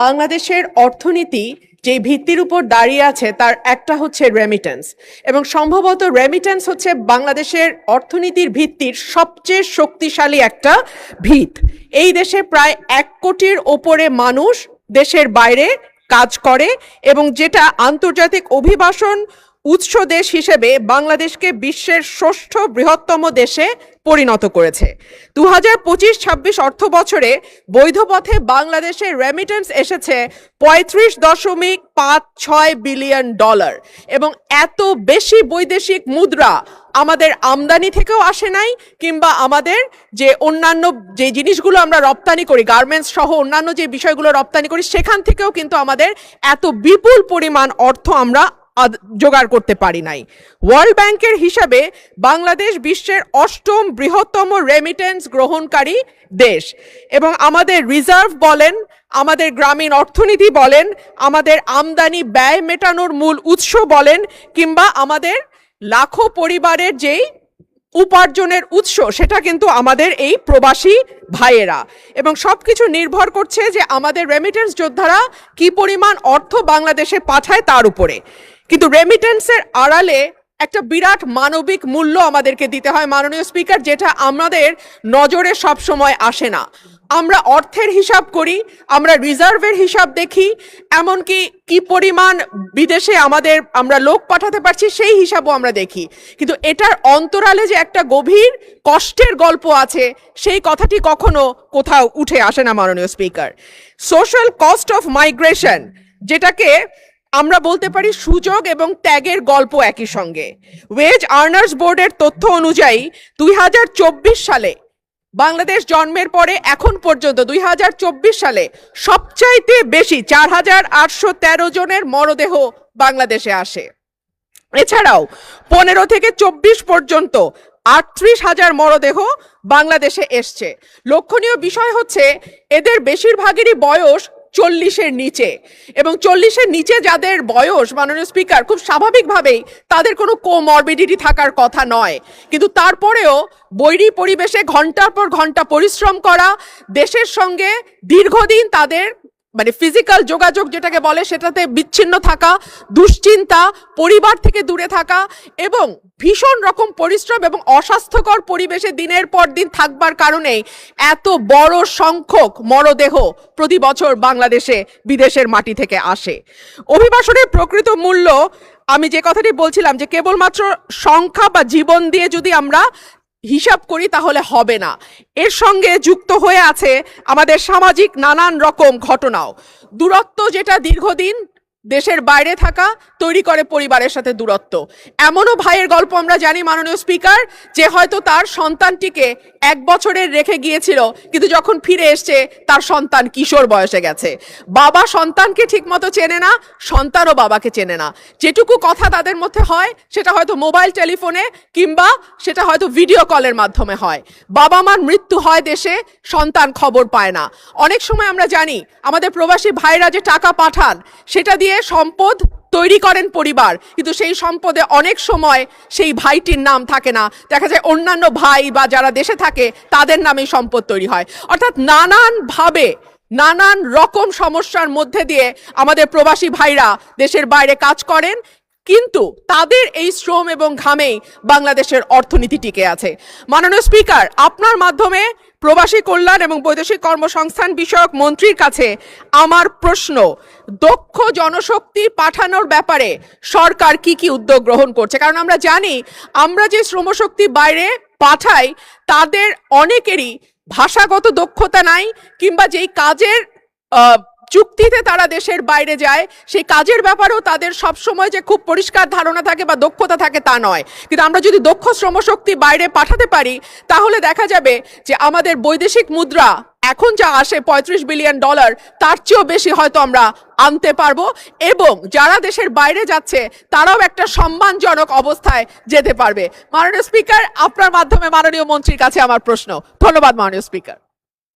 বাংলাদেশের অর্থনীতি যে ভিত্তির উপর দাঁড়িয়ে আছে তার একটা হচ্ছে রেমিটেন্স, এবং সম্ভবত রেমিটেন্স হচ্ছে বাংলাদেশের অর্থনীতির ভিত্তির সবচেয়ে শক্তিশালী একটা ভিত। এই দেশে প্রায় 1 কোটির ওপরে মানুষ দেশের বাইরে কাজ করে, এবং যেটা আন্তর্জাতিক অভিবাসন উৎস দেশ হিসেবে বাংলাদেশকে বিশ্বের 6ষ্ঠ বৃহত্তম দেশে পরিণত করেছে। 2025-26 অর্থ বছরে বৈধ পথে বাংলাদেশের রেমিটেন্স এসেছে $35.56 বিলিয়ন, এবং এত বেশি বৈদেশিক মুদ্রা আমাদের আমদানি থেকেও আসে নাই, কিংবা আমাদের যে অন্যান্য যে জিনিসগুলো আমরা রপ্তানি করি, গার্মেন্টস সহ অন্যান্য যে বিষয়গুলো রপ্তানি করি, সেখান থেকেও কিন্তু আমাদের এত বিপুল পরিমাণ অর্থ আমরা জোগাড় করতে পারি নাই। ওয়ার্ল্ড ব্যাংকের হিসাবে বাংলাদেশ বিশ্বের 8ম বৃহত্তম রেমিটেন্স গ্রহণকারী দেশ, এবং আমাদের রিজার্ভ বলেন, আমাদের গ্রামীণ অর্থনীতি বলেন, আমাদের আমদানি ব্যয় মেটানোর মূল উৎস বলেন, কিংবা আমাদের লাখো পরিবারের যেই উপার্জনের উৎস, সেটা কিন্তু আমাদের এই প্রবাসী ভাইয়েরা, এবং সবকিছু নির্ভর করছে যে আমাদের রেমিটেন্স যোদ্ধারা কি পরিমাণ অর্থ বাংলাদেশে পাঠায় তার উপরে। কিন্তু রেমিটেন্সের আড়ালে একটা বিরাট মানবিক মূল্য আমাদেরকে দিতে হয় মাননীয় স্পিকার, যেটা আমাদের নজরে সব সময় আসে না। আমরা অর্থের হিসাব করি, আমরা রিজার্ভের হিসাব দেখি, এমনকি কি পরিমাণ বিদেশে আমরা লোক পাঠাতে পারছি সেই হিসাবও আমরা দেখি, কিন্তু এটার অন্তরালে যে একটা গভীর কষ্টের গল্প আছে সেই কথাটি কখনো কোথাও উঠে আসে না মাননীয় speaker. Social cost of migration, যেটাকে আমরা বলতে পারি সুযোগ এবং ত্যাগের গল্প একই সঙ্গে। ওয়েজ আর্নার্স বোর্ডের তথ্য অনুযায়ী 2024 সালে বাংলাদেশ জন্মের পরে এখন পর্যন্ত 2024 সালে সবচাইতে বেশি 4813 জনের মরদেহ বাংলাদেশে আসে। এছাড়াও 15 থেকে 24 পর্যন্ত 38,000 মরদেহ বাংলাদেশে এসছে। লক্ষণীয় বিষয় হচ্ছে এদের বেশিরভাগেরই বয়স 40-এর নিচে, এবং 40-এর নিচে যাদের বয়স মাননীয় স্পিকার, খুব স্বাভাবিকভাবেই তাদের কোনো কোমরবিডিটি থাকার কথা নয়, কিন্তু তারপরেও বৈরী পরিবেশে ঘন্টার পর ঘন্টা পরিশ্রম করা, দেশের সঙ্গে দীর্ঘদিন তাদের ফিজিক্যাল যোগাযোগ যেটাকে বলে সেটাতে বিচ্ছিন্ন থাকা, দুশ্চিন্তা, পরিবার থেকে দূরে থাকা, এবং ভীষণ রকম পরিশ্রম এবং অস্বাস্থ্যকর পরিবেশে দিনের পর দিন থাকবার কারণেই এত বড় সংখ্যক মরদেহ প্রতি বছর বাংলাদেশে বিদেশের মাটি থেকে আসে। অভিবাসনের প্রকৃত মূল্য, আমি যে কথাটি বলছিলাম যে কেবলমাত্র সংখ্যা বা জীবন দিয়ে যদি আমরা হিসাব করি তাহলে হবে না, এর সঙ্গে যুক্ত হয়ে আছে আমাদের সামাজিক নানান রকম ঘটনাও। দূরত্ব, যেটা দীর্ঘদিন দেশের বাইরে থাকা, তৈরি করে পরিবারের সাথে দূরত্ব। এমনও ভাইয়ের গল্প আমরা জানি মাননীয় স্পিকার, যে হয়তো তার সন্তানটিকে 1 বছরের রেখে গিয়েছিল, কিন্তু যখন ফিরে এসছে তার সন্তান কিশোর বয়সে গেছে। বাবা সন্তানকে ঠিকমতো চেনে না, সন্তানও বাবাকে চেনে না। যেটুকু কথা তাদের মধ্যে হয় সেটা হয়তো মোবাইল টেলিফোনে, কিংবা সেটা হয়তো ভিডিও কলের মাধ্যমে হয়। বাবা মার মৃত্যু হয় দেশে, সন্তান খবর পায় না। অনেক সময় আমরা জানি আমাদের প্রবাসী ভাইরা যে টাকা পাঠান, সেটা দিয়ে সম্পদ তৈরি করেন পরিবার, কিন্তু সেই সম্পদে অনেক সময় সেই ভাইটির নাম থাকে না, দেখা যায় অন্যান্য ভাই বা যারা দেশে থাকে তাদের নামেই সম্পদ তৈরি হয়। অর্থাৎ নানানভাবে নানান রকম সমস্যার মধ্যে দিয়ে আমাদের প্রবাসী ভাইরা দেশের বাইরে কাজ করেন, কিন্তু তাদের এই শ্রম এবং ঘামেই বাংলাদেশের অর্থনীতি টিকে আছে। মাননীয় স্পিকার, আপনার মাধ্যমে প্রবাসী কল্যাণ এবং বৈদেশিক কর্মসংস্থান বিষয়ক মন্ত্রীর কাছে আমার প্রশ্ন, দক্ষ জনশক্তি পাঠানোর ব্যাপারে সরকার কি কি উদ্যোগ গ্রহণ করছে? কারণ আমরা জানি আমরা যে শ্রমশক্তি বাইরে পাঠাই তাদের অনেকেরই ভাষাগত দক্ষতা নাই, কিংবা যেই কাজের চুক্তিতে তারা দেশের বাইরে যায় সেই কাজের ব্যাপারেও তাদের সবসময় যে খুব পরিষ্কার ধারণা থাকে বা দক্ষতা থাকে তা নয়। কিন্তু আমরা যদি দক্ষ শ্রমশক্তি বাইরে পাঠাতে পারি তাহলে দেখা যাবে যে আমাদের বৈদেশিক মুদ্রা এখন যা আসে $35 বিলিয়ন, তার চেয়েও বেশি হয়তো আমরা আনতে পারবো, এবং যারা দেশের বাইরে যাচ্ছে তারাও একটা সম্মানজনক অবস্থায় যেতে পারবে। মাননীয় স্পিকার, আপনার মাধ্যমে মাননীয় মন্ত্রীর কাছে আমার প্রশ্ন। ধন্যবাদ মাননীয় স্পিকার।